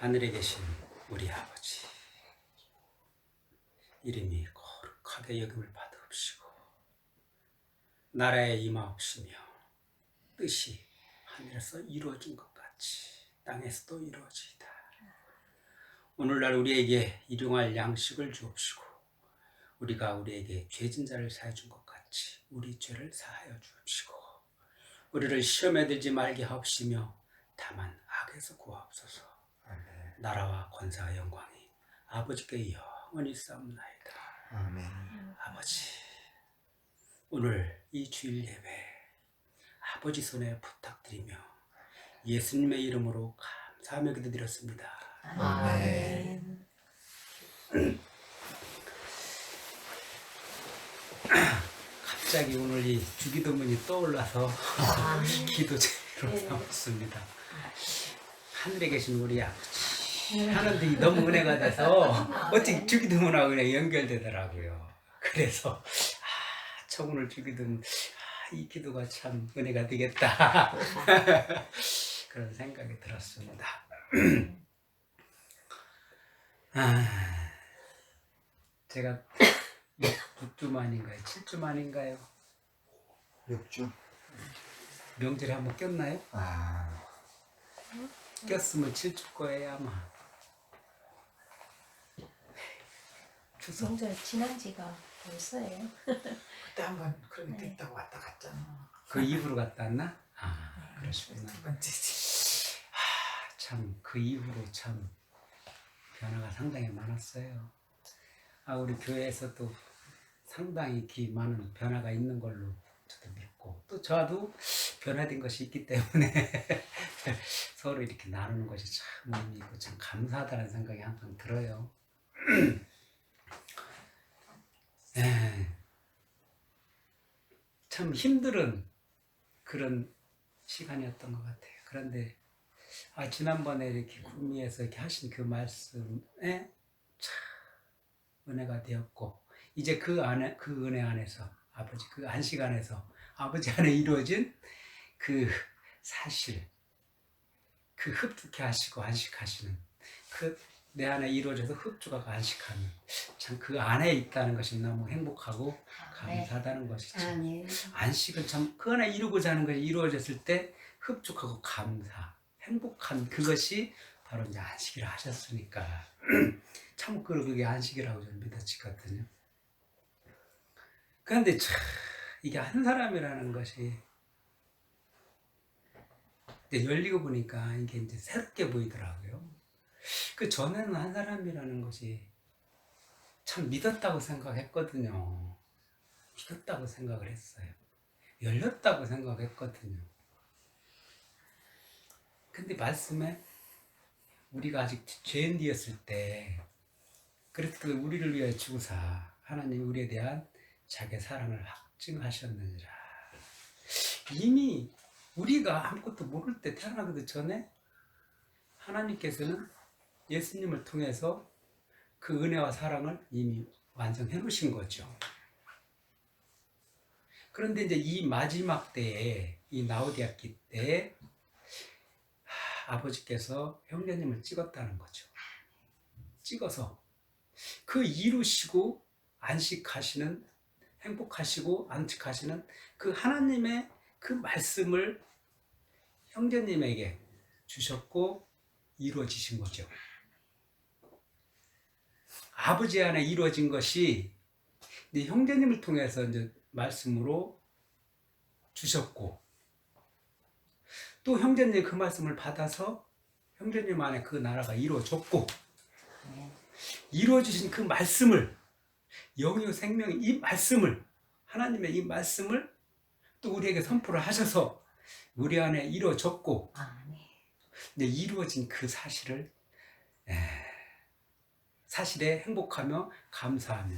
하늘에 계신 우리 아버지, 이름이 거룩하게 여김을 받으옵시고 나라에 임하옵시며 뜻이 하늘에서 이루어진 것 같이 땅에서도 이루어지이다. 오늘날 우리에게 일용할 양식을 주옵시고 우리가 우리에게 죄진 자를 사하여 준 것 같이 우리 죄를 사하여 주옵시고 우리를 시험에 들지 말게 하옵시며 다만 악에서 구하옵소서. 아멘. 나라와 권세와 영광이 아버지께 영원히 있사옵나이다. 아멘. 아버지, 오늘 이 주일 예배 아버지 손에 부탁드리며 예수님의 이름으로 감사하며 기도드렸습니다. 아멘. 갑자기 오늘 이 주기도문이 떠올라서 기도 제로 삼았습니다. 하늘에 계신 우리 아버지 하는데 너무 은혜가 돼서 어떻게 주기도문하고 그냥 연결되더라고요. 그래서 저 오늘 주기도문 이 기도가 참 은혜가 되겠다 그런 생각이 들었습니다. 제가 6주 만인가요? 7주 만인가요? 6주? 명절에 한번 꼈나요? 꼈으면 7주 거예요 아마. 추석 명절 지난 지가 벌써예요. 그때 한번 그렇게 됐다고 왔다 갔잖아. 그 이후로 갔다 왔나? 그러시구나. 두 번째지. 참 그 이후로 참 변화가 상당히 많았어요. 우리 교회에서도 상당히 이렇게 많은 변화가 있는 걸로 저도 믿고 또 저도 변화된 것이 있기 때문에 서로 이렇게 나누는 것이 참 의미 있고 참 감사하다는 생각이 항상 들어요. 참 힘든 그런 시간이었던 것 같아요. 그런데 지난번에 이렇게 구미에서 이렇게 하신 그 말씀에 참 은혜가 되었고 이제 그 안에 그 은혜 안에서 아버지 그 안식 안에서 아버지 안에 이루어진 그 사실 그 흡족해 하시고 안식하시는 그 내 안에 이루어져서 흡족하고 안식하는 참 그 안에 있다는 것이 너무 행복하고 감사하다는 것이 참 안식은 참 그 안에 이루고자 하는 것이 이루어졌을 때 흡족하고 감사 행복한 그것이 바로 이제 안식이라 하셨으니까 참 그게 안식이라고 저는 믿어지거든요. 그런데 참 이게 한 사람이라는 것이 이제 열리고 보니까 이게 이제 새롭게 보이더라고요. 그 전에는 한 사람이라는 것이 참 믿었다고 생각했거든요. 믿었다고 생각을 했어요. 열렸다고 생각했거든요. 근데 말씀에 우리가 아직 죄인되었을 때 그렇게 우리를 위하여 주사 하나님 우리에 대한 자기의 사랑을 확증하셨느니라. 이미 우리가 아무것도 모를 때 태어나기도 전에 하나님께서는 예수님을 통해서 그 은혜와 사랑을 이미 완성해 놓으신 거죠. 그런데 이제 이 마지막 때에 이 나우디아키 때에 아버지께서 형제님을 찍었다는 거죠. 찍어서 그 이루시고 안식하시는 행복하시고 안식하시는 그 하나님의 그 말씀을 형제님에게 주셨고 이루어지신 거죠. 아버지 안에 이루어진 것이 이제 형제님을 통해서 이제 말씀으로 주셨고 또 형제님 그 말씀을 받아서 형제님 안에 그 나라가 이루어졌고 이루어주신 그 말씀을 영유 생명의 이 말씀을 하나님의 이 말씀을 또 우리에게 선포를 하셔서 우리 안에 이루어졌고 근데 이루어진 그 사실을 사실에 행복하며 감사하며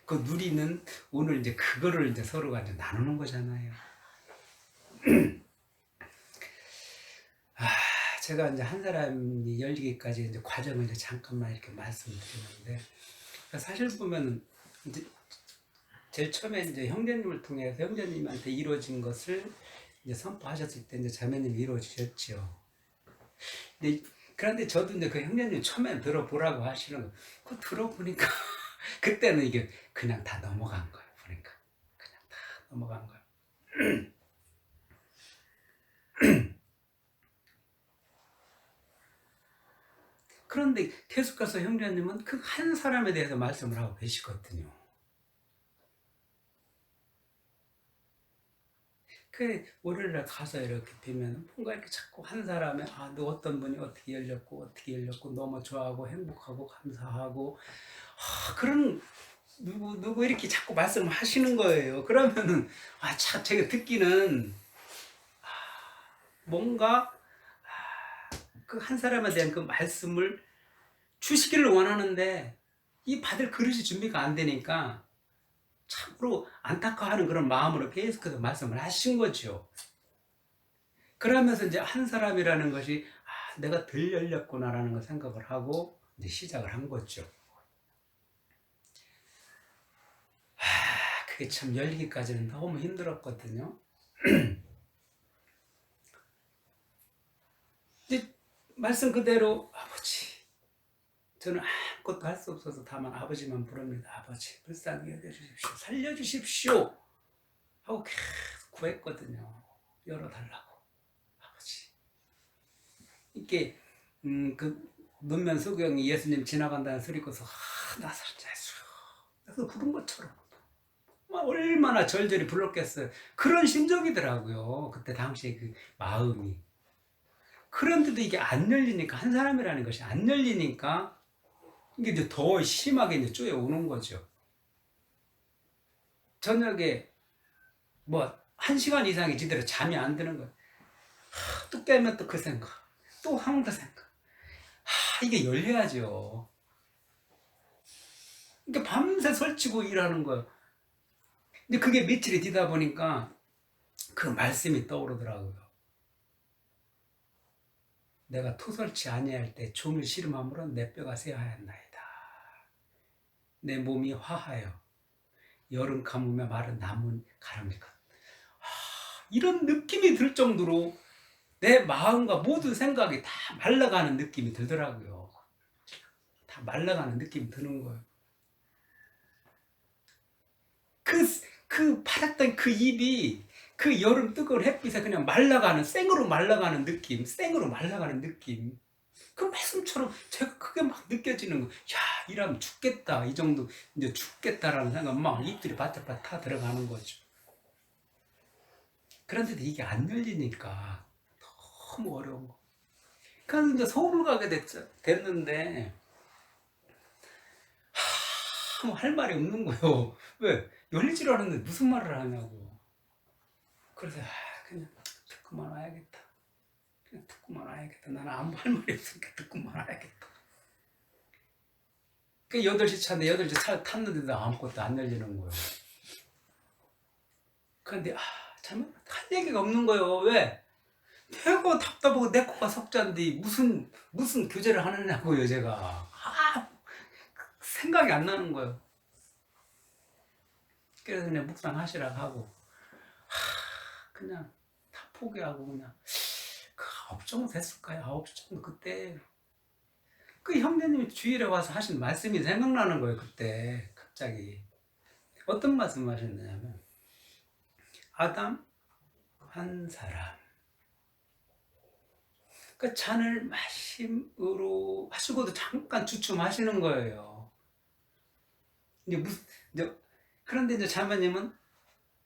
그 누리는 오늘 이제 그거를 이제 서로가 이제 나누는 거잖아요. 제가 이제 한 사람이 열리기까지 이제 과정을 이제 잠깐만 이렇게 말씀드리는데 사실 보면은 이제 제일 처음에 이제 형제님을 통해서 형제님한테 이루어진 것을 이제 선포하셨을 때 이제 자매님이 이루어지셨죠. 근데 그런데 저도 이제 그 형제님 처음에 들어보라고 하시는 거, 그거 들어보니까 그때는 이게 그냥 다 넘어간 거예요. 보니까 그냥 다 넘어간 거예요. 그런데 계속해서 형제님은 그 한 사람에 대해서 말씀을 하고 계시거든요. 그 월요일날 가서 이렇게 뵈면 뭔가 이렇게 자꾸 한 사람의 너 어떤 분이 어떻게 열렸고 너무 좋아하고 행복하고 감사하고 그런 누구 이렇게 자꾸 말씀하시는 거예요. 그러면은 참 제가 듣기는 뭔가 그 한 사람에 대한 그 말씀을 주시기를 원하는데 이 받을 그릇이 준비가 안 되니까 참으로 안타까워하는 그런 마음으로 계속해서 말씀을 하신 거죠. 그러면서 이제 한 사람이라는 것이 내가 덜 열렸구나라는 걸 생각을 하고 이제 시작을 한 거죠. 그게 참 열리기까지는 너무 힘들었거든요. 이제 말씀 그대로 아버지, 저는 아무것도 할 수 없어서 다만 아버지만 부릅니다. 아버지, 불쌍히 여겨주십시오. 살려주십시오. 하고 계속 구했거든요. 열어달라고. 아버지. 이렇게 그 눈면 소경이 예수님 지나간다는 소리 듣고서 나사렛 예수. 그래서 부른 것처럼 얼마나 절절히 불렀겠어요. 그런 심정이더라고요. 그때 당시에 그 마음이. 그런데도 이게 안 열리니까, 한 사람이라는 것이 안 열리니까 이게 이제 더 심하게 이제 쪼여오는 거죠. 저녁에 뭐 1시간 이상이 지대로 잠이 안 드는 거예요. 또 깨면 또 그 생각, 또 한 번 더 생각. 이게 열려야죠. 그러니까 밤새 설치고 일하는 거예요. 근데 그게 며칠이 뒤다 보니까 그 말씀이 떠오르더라고요. 내가 토설치 아니할 때 종을 씨름함으로 내 뼈가 쇠하였나이다. 내 몸이 화하여 여름 가뭄에 마른 나무 가람일 것. 이런 느낌이 들 정도로 내 마음과 모든 생각이 다 말라가는 느낌이 들더라고요. 다 말라가는 느낌이 드는 거예요. 그 파랗던 그 입이 그 여름 뜨거운 햇빛에 그냥 말라가는, 생으로 말라가는 느낌, 그 말씀처럼 제가 그게 막 느껴지는 거예요. 야, 이러면 죽겠다. 이 정도 이제 죽겠다라는 생각 막 입들이 바짝바짝 타 들어가는 거죠. 그런데도 이게 안 열리니까 너무 어려운 거. 그래서 이제 서울 가게 됐는데 뭐 할 말이 없는 거예요. 왜? 열리질 않았는데 무슨 말을 하냐고. 그래서 그냥 듣고만 와야겠다. 그냥 듣고만 와야겠다. 나는 아무 할 말이 없으니까 듣고만 와야겠다. 그 8시 차인데 8시 차 탔는데도 아무것도 안 열리는 거예요. 그런데 참 할 얘기가 없는 거예요. 왜? 내가 답답하고 내 코가 석잔데 무슨 교제를 하느냐고요, 제가. 생각이 안 나는 거예요. 그래서 그냥 묵상하시라고 하고 그냥 다 포기하고 그냥 그 9시 정도 됐을까요? 9시 정도 그때 그 형제님이 주일에 와서 하신 말씀이 생각나는 거예요. 그때 갑자기 어떤 말씀 하셨냐면 아담 한 사람 그 잔을 마심으로 하시고도 잠깐 주춤하시는 거예요. 그런데 이제 자매님은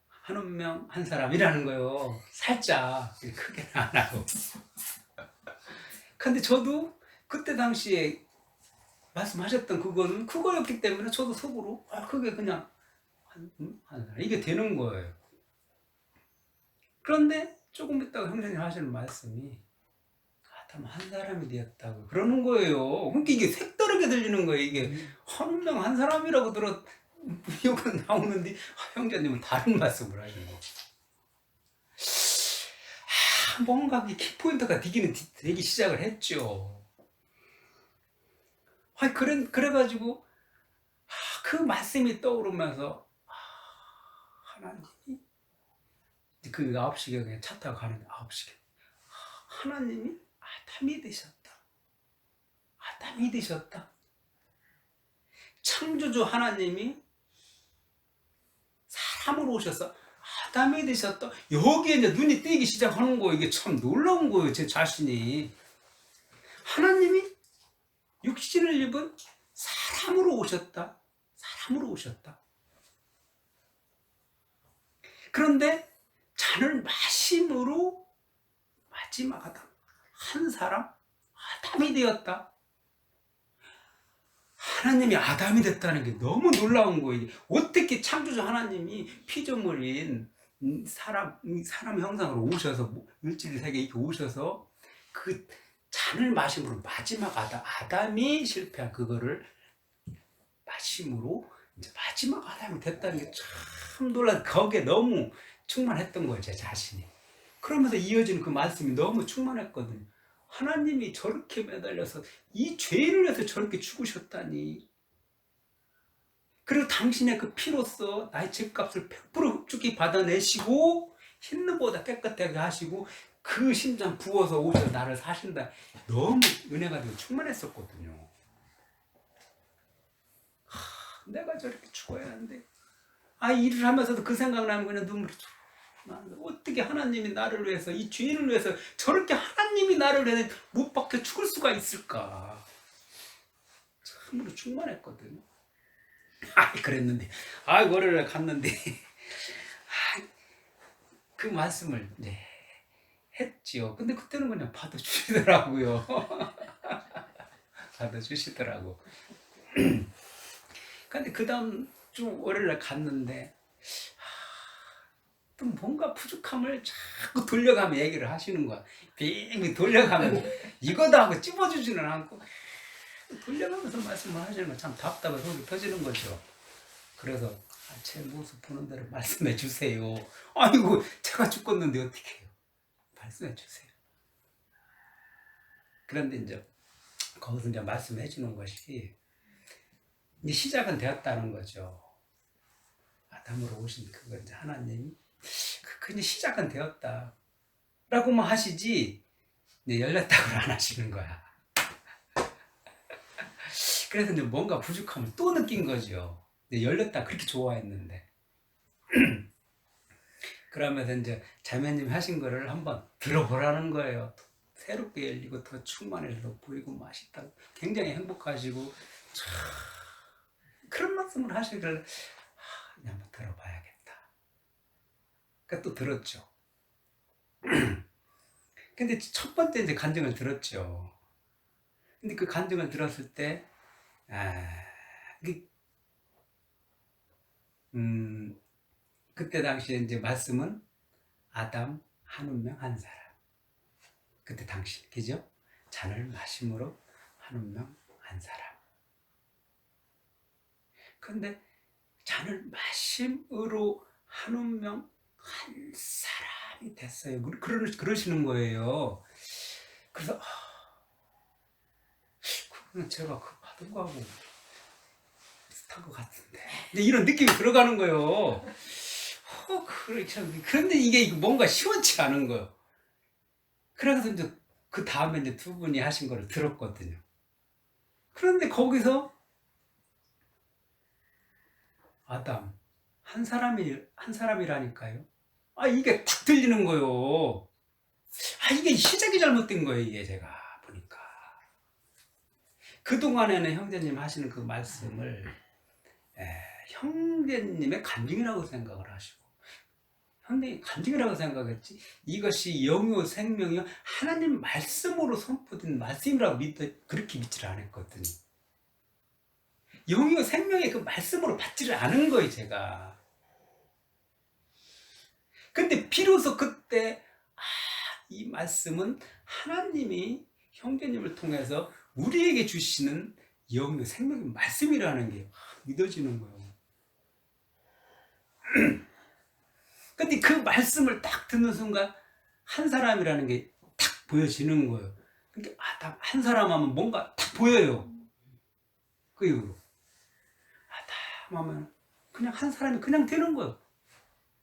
한 운명 한 사람이라는 거예요. 살짝 크게는 안 하고. 근데 저도 그때 당시에 말씀하셨던 그거는 그거였기 때문에 저도 속으로 그게 그냥 한 사람 이게 되는 거예요. 그런데 조금 있다가 형제님 하시는 말씀이 아담 한 사람이 되었다고 그러는 거예요. 그러니까 이게 색다르게 들리는 거예요. 이게 한 운명 한 사람이라고 욕은 나오는데 형제님은 다른 말씀을 하시는 거예요. 뭔가 키포인트가 되기 시작을 했죠. 그래가지고 그 말씀이 떠오르면서 하나님이 그 9시경에 차 타고 가는데 9시경 하나님이 아담이 되셨다. 아담이 되셨다. 창조주 하나님이 사람으로 오셔서 아담이 되셨다. 여기에 이제 눈이 띄기 시작하는 거예요. 이게 참 놀라운 거예요. 제 자신이. 하나님이 육신을 입은 사람으로 오셨다. 사람으로 오셨다. 그런데 잔을 마심으로 마지막 아담, 한 사람, 아담이 되었다. 하나님이 아담이 됐다는 게 너무 놀라운 거예요. 어떻게 창조주 하나님이 피조물인 사람 형상으로 오셔서 일주일 세계 이렇게 오셔서 그 잔을 마심으로 마지막 아담이 실패한 그거를 마심으로 이제 마지막 아담이 됐다는 게 참 놀라. 거기에 너무 충만했던 거예요, 제 자신이. 그러면서 이어지는 그 말씀이 너무 충만했거든요. 하나님이 저렇게 매달려서 이 죄를 위해서 저렇게 죽으셨다니. 그리고 당신의 그 피로써 나의 죄값을 100% 흡족히 받아내시고 흰눈보다 깨끗하게 하시고 그 심장 부어서 오셔서 나를 사신다. 너무 은혜가 되고 충만했었거든요. 내가 저렇게 죽어야 하는데 일을 하면서도 그 생각나면 그냥 눈물이 나는데 어떻게 하나님이 나를 위해서 이 죄인을 위해서 저렇게 하나님이 나를 위해서 못 박혀 죽을 수가 있을까. 참으로 충만했거든요. 그랬는데 월요일에 갔는데 그 말씀을 했지요. 근데 그때는 그냥 받아주시더라고요. 받아주시더라고. 근데 그 다음 주 월요일에 갔는데 또 뭔가 부족함을 자꾸 돌려가며 얘기를 하시는 거야. 빙빙 돌려가면 이거도 하고 찝어주지는 않고 돌려가면서 말씀을 하시는 거 참 답답해 속이 터지는 거죠. 그래서 제 모습 보는 대로 말씀해 주세요. 아이고 제가 죽겠는데 어떻게 해요. 말씀해 주세요. 그런데 이제 거기서 이제 말씀해 주는 것이 이제 시작은 되었다는 거죠. 아담으로 오신 그거 이제 하나님이 그게 시작은 되었다 라고만 하시지 이제 열렸다고 안 하시는 거야. 그래서 이제 뭔가 부족함을 또 느낀 거죠. 이제 열렸다 그렇게 좋아했는데. 그러면서 이제 자매님 하신 거를 한번 들어보라는 거예요. 새롭게 열리고 더 충만해서 보이고 맛있다고 굉장히 행복하시고 그런 말씀을 하시길래 그냥 한번 들어봐야겠다. 그러니까 또 들었죠. 근데 첫 번째 이제 간증을 들었죠. 근데 그 간증을 들었을 때 그때 당시에 이제 말씀은 아담 한 운명 한 사람. 그때 당시 그죠? 잔을 마심으로 한 운명 한 사람. 근데 잔을 마심으로 한 운명 한 사람이 됐어요. 그러시는 거예요. 그래서 그거는 제가 그 받은 거하고 비슷한 것 같은데 이런 느낌이 들어가는 거예요. 그런데 이게 뭔가 시원치 않은 거예요. 그래서 이제 그 다음에 이제 두 분이 하신 거를 들었거든요. 그런데 거기서 아담 한 사람이라니까요. 이게 탁 들리는 거예요. 이게 시작이 잘못된 거예요. 이게 제가 보니까 그 동안에는 형제님 하시는 그 말씀을 형제님의 간증이라고 생각을 하시고 형제님 간증이라고 생각했지 이것이 영요 생명이요 하나님 말씀으로 선포된 말씀이라고 그렇게 믿지를 않았거든요. 영요 생명의 그 말씀으로 받지를 않은 거예요, 제가. 근데 비로소 그때 이 말씀은 하나님이 형제님을 통해서 우리에게 주시는 영요 생명의 말씀이라는 게 믿어지는 거예요. 근데 그 말씀을 딱 듣는 순간 한 사람이라는 게 딱 보여지는 거예요. 그러니까 아담 한 사람 하면 뭔가 딱 보여요. 그 이후로 아담 하면 그냥 한 사람이 그냥 되는 거예요.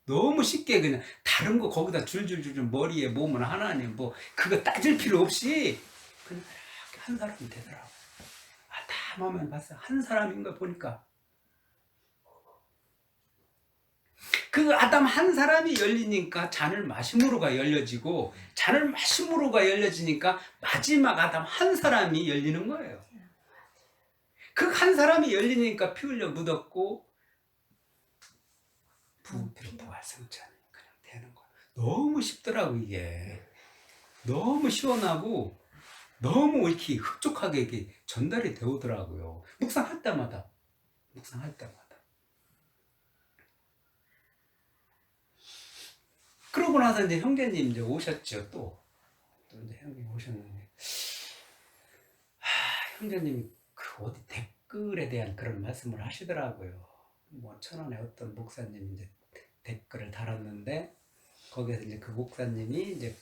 너무 쉽게 그냥 다른 거 거기다 줄줄줄 머리에 몸은 하나님 뭐 그거 따질 필요 없이 그냥 이렇게 한 사람이 되더라고. 가만히 봤어. 한 사람인 거 보니까. 그 아담 한 사람이 열리니까 잔을 마심으로가 열려지고, 잔을 마심으로가 열려지니까 마지막 아담 한 사람이 열리는 거예요. 그 한 사람이 열리니까 피 흘려 묻었고 부피로 부활승천이 그냥 되는 거야. 너무 쉽더라고 이게. 너무 시원하고 너무 이렇게 흡족하게 이렇게 전달이 되오더라고요. 묵상할 때마다. 그러고 나서 이제 형제님 이제 오셨죠. 또 이제 형님 오셨는데, 형제님이 그 어디 댓글에 대한 그런 말씀을 하시더라고요. 뭐 천안에 어떤 목사님이 이제 댓글을 달았는데, 거기에서 이제 그 목사님이 이제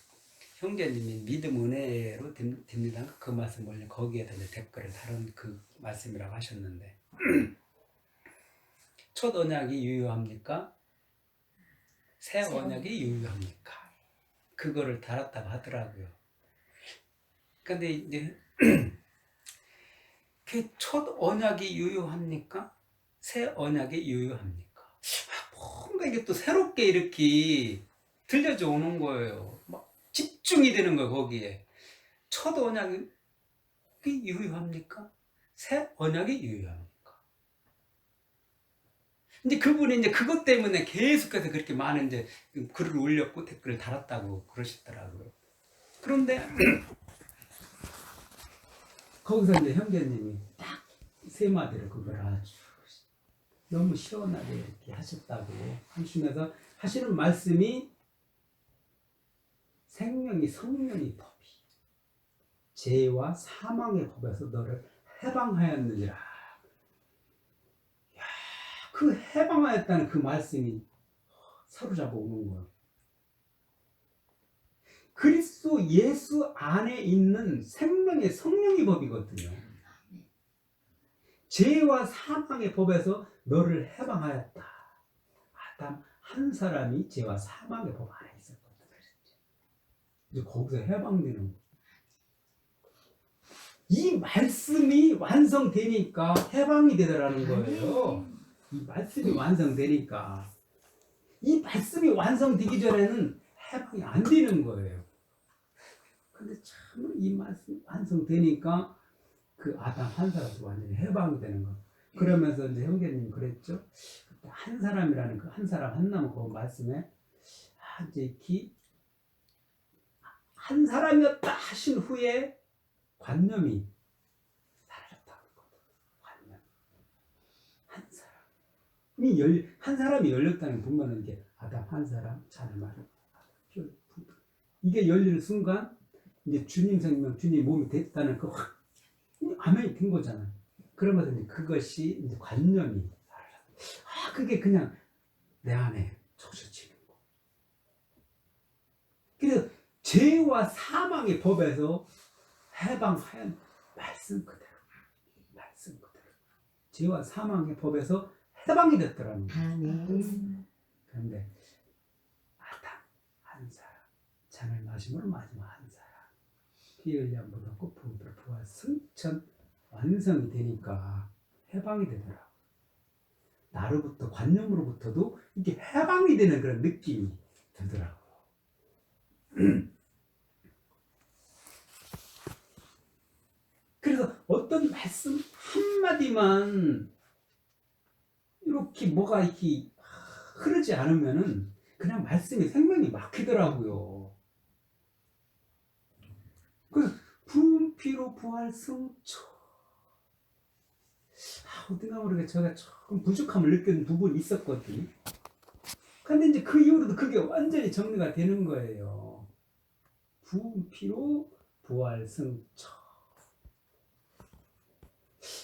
형제님이 믿음 은혜로 됩니다. 그 말씀을 거기에다 이제 댓글을 달은 그 말씀이라고 하셨는데, 첫 언약이 유효합니까? 새 언약이 유효합니까? 그거를 달았다고 하더라고요. 근데 이제 그 첫 언약이 유효합니까? 새 언약이 유효합니까? 뭔가 이게 또 새롭게 이렇게 들려져 오는 거예요. 막 집중이 되는 거예요, 거기에. 첫 언약이 유효합니까? 새 언약이 유효합니까? 이제 그분이 이제 그것 때문에 계속해서 그렇게 많은 이제 글을 올렸고 댓글을 달았다고 그러시더라고요. 그런데 거기서 이제 형제님이 딱 세 마디를 그걸 아주 너무 시원하게 이렇게 하셨다고 하시면서 하시는 말씀이, 생명이 성령의 법이 죄와 사망의 법에서 너를 해방하였느니라. 야, 그 해방하였다는 그 말씀이 사로잡아 오는 거예요. 그리스도 예수 안에 있는 생명의 성령의 법이거든요. 죄와 사망의 법에서 너를 해방하였다. 아담 한 사람이 죄와 사망의 법 안에 있었거든. 이제 거기서 해방되는 거예요. 이 말씀이 완성되니까 해방이 되더라는 거예요. 이 말씀이 완성되니까. 이 말씀이 완성되기 전에는 해방이 안 되는 거예요. 근데 참 이 말씀이 완성되니까 그 아담 한 사람도 완전히 해방이 되는 거. 그러면서 이제 형제님 그랬죠. 한 사람이라는 그 한 사람 한 나무 그 말씀에 이제 한 사람이었다 하신 후에 관념이 사라졌다는 거죠. 관념. 한 사람이 열렸다는 분명은 이게 아담 한 사람 자를 말을 이게 열리는 순간 이제 주님 생명, 주님 몸이 됐다는 그 확 아멘이 된 거잖아요. 그러면서 이제 그것이 이제 관념이 그게 그냥 내 안에 조져지는 거. 그래서 죄와 사망의 법에서 해방하연 말씀 그대로. 죄와 사망의 법에서 해방이 됐더라는 거예요. 그런데 아담 한 사람, 잔을 마심으로 마지막 한 사람, 피 흘려 묻었고 부활 승천 완성이 되니까 해방이 되더라고. 나로부터 관념으로부터도 이게 해방이 되는 그런 느낌이 들더라고. 그래서 어떤 말씀 한마디만 이렇게 뭐가 이렇게 흐르지 않으면은 그냥 말씀이 생명이 막히더라고요. 그 부피로 부활 승천. 어딘가 모르게 제가 조금 부족함을 느끼는 부분이 있었거든요. 근데 이제 그 이후로도 그게 완전히 정리가 되는 거예요. 부피로 부활 승천.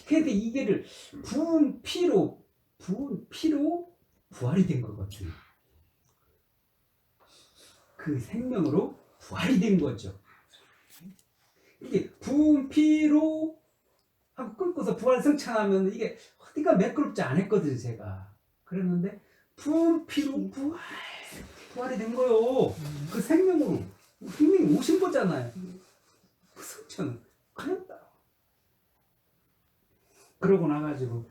그런데 이게를 부은 피로 부활이 된 거거든요. 그 생명으로 부활이 된 거죠. 이게 부은 피로 하고 끊고서 부활 승천하면 이게 어디가 매끄럽지 않았거든요, 제가. 그랬는데 부은 피로 부활이 된 거요. 그 생명으로 생명이 오신 거잖아요. 그 승천은 그랬다. 그러고 나가지고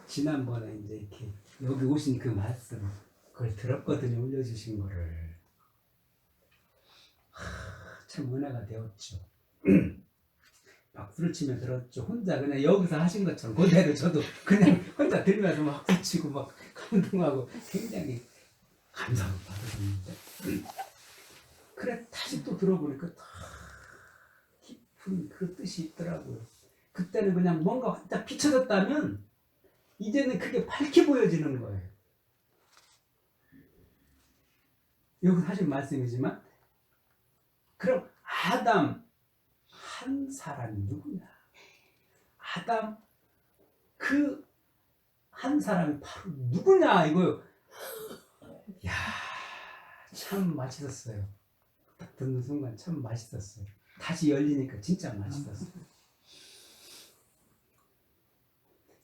지난번에 이제 이렇게 여기 오신 그 말씀 그걸 들었거든요. 올려주신 거를. 참 은혜가 되었죠. 박수를 치며 들었죠. 혼자 그냥 여기서 하신 것처럼 그대로 저도 그냥 혼자 들으면서 막 박수치고 막 감동하고 굉장히 감사를 받았는데 그래 다시 또 들어보니까 다 깊은 그 뜻이 있더라고요. 그때는 그냥 뭔가 혼자 비춰졌다면 이제는 그게 밝게 보여지는 거예요. 여기서 하신 말씀이지만 그럼 아담 한 사람이 누구냐? 아담 그 한 사람이 바로 누구냐 이거요. 야, 참 맛있었어요. 딱 듣는 순간 참 맛있었어요. 다시 열리니까 진짜 맛있었어요.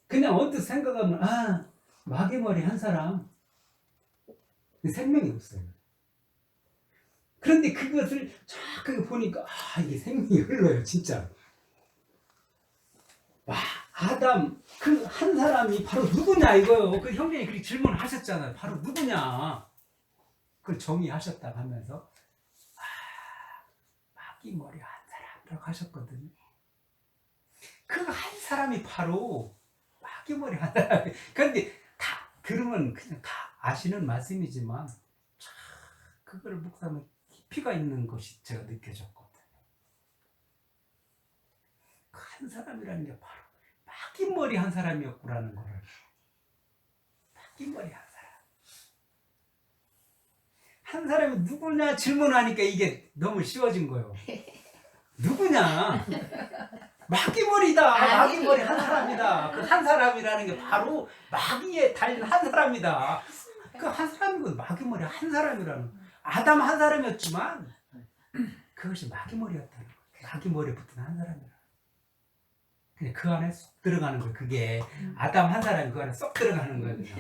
그냥 언뜻 생각하면 아 마개머리 한 사람 생명이 없어요. 그런데 그것을 정확하게 보니까 아 이게 생명이 흘러요 진짜. 와 아담 그 한 사람이 바로 누구냐 이거요. 그 형님이 그렇게 질문을 하셨잖아요. 바로 누구냐 그걸 정의하셨다고 하면서 아 마귀머리 한 사람이라고 하셨거든요. 그 한 사람이 바로 마귀머리 한 사람이. 그런데 다 들으면 그냥 다 아시는 말씀이지만 참 그거를 묵상하면 깊이가 있는 것이 제가 느껴졌거든요. 그 한 사람이라는 게 바로 마귀머리 한 사람이었구라는 거를. 마귀머리 한 사람. 한 사람이 누구냐 질문하니까 이게 너무 쉬워진 거예요. 누구냐? 마귀머리다. 마귀머리 한 사람이다. 그 한 사람이라는 게 바로 마귀에 달린 한 사람이다. 그 한 사람이고 마귀머리 한 사람이라는 아담 한 사람이었지만 그것이 마귀머리였다는 거예요. 마귀머리에 붙은 한 사람이라. 그냥 그 안에 쏙 들어가는 거예요. 그게 아담 한 사람이 그 안에 쏙 들어가는 거예요. 그냥.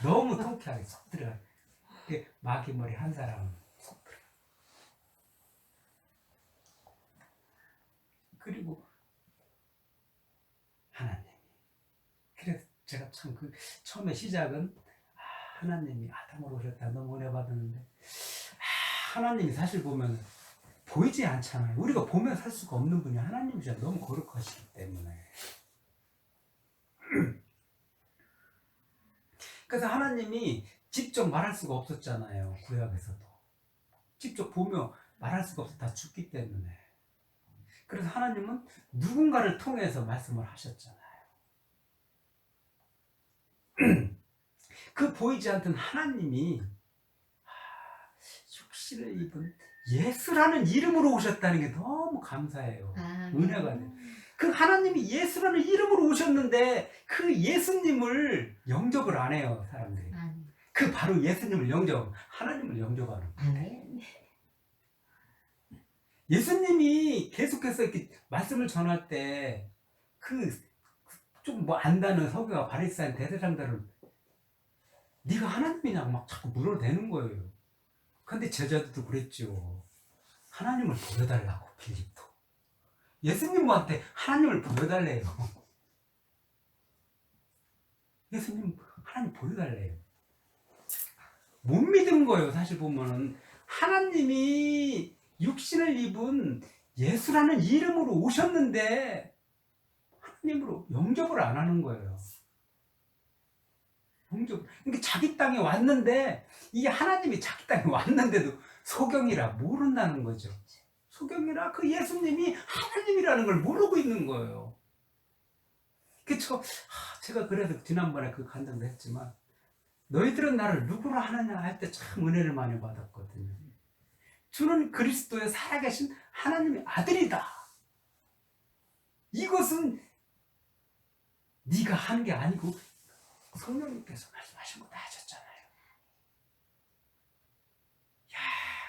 너무 통쾌하게 쏙 들어가요. 그게 마귀머리 한 사람은 쏙 들어가요. 그리고 하나님. 그래서 제가 참 그 처음에 시작은 하나님이 아담으로 오셨다 너무 은혜 받았는데 하나님이 사실 보면 보이지 않잖아요. 우리가 보면 살 수가 없는 분이 하나님이잖아요. 너무 거룩하시기 때문에. 그래서 하나님이 직접 말할 수가 없었잖아요. 구약에서도 직접 보며 말할 수가 없어. 다 죽기 때문에. 그래서 하나님은 누군가를 통해서 말씀을 하셨잖아요. 그 보이지 않던 하나님이 육신을 입은 예수라는 이름으로 오셨다는 게 너무 감사해요. 은혜가 돼. 그 하나님이 예수라는 이름으로 오셨는데 그 예수님을 영접을 안 해요, 사람들이. 그 바로 예수님을 하나님을 영접하는 거예요. 예수님이 계속해서 이렇게 말씀을 전할 때 그 좀 뭐 안다는 서기와 바리새인 대제사장들은 네가 하나님이냐고 막 자꾸 물어대는 거예요. 근데 제자들도 그랬죠. 하나님을 보여달라고 빌립도. 예수님한테 하나님을 보여달래요. 예수님 하나님 보여달래요. 못 믿은 거예요. 사실 보면은 하나님이 육신을 입은 예수라는 이름으로 오셨는데 하나님으로 영접을 안 하는 거예요. 그러니까 자기 땅에 왔는데 이 하나님이 자기 땅에 왔는데도 소경이라 모른다는 거죠. 소경이라 그 예수님이 하나님이라는 걸 모르고 있는 거예요. 그쵸? 제가 그래서 지난번에 그 간증도 했지만 너희들은 나를 누구로 하느냐 할 때 참 은혜를 많이 받았거든요. 주는 그리스도의 살아계신 하나님의 아들이다. 이것은 네가 하는 게 아니고 성령님께서 말씀하신 거 다 하셨잖아요. 야,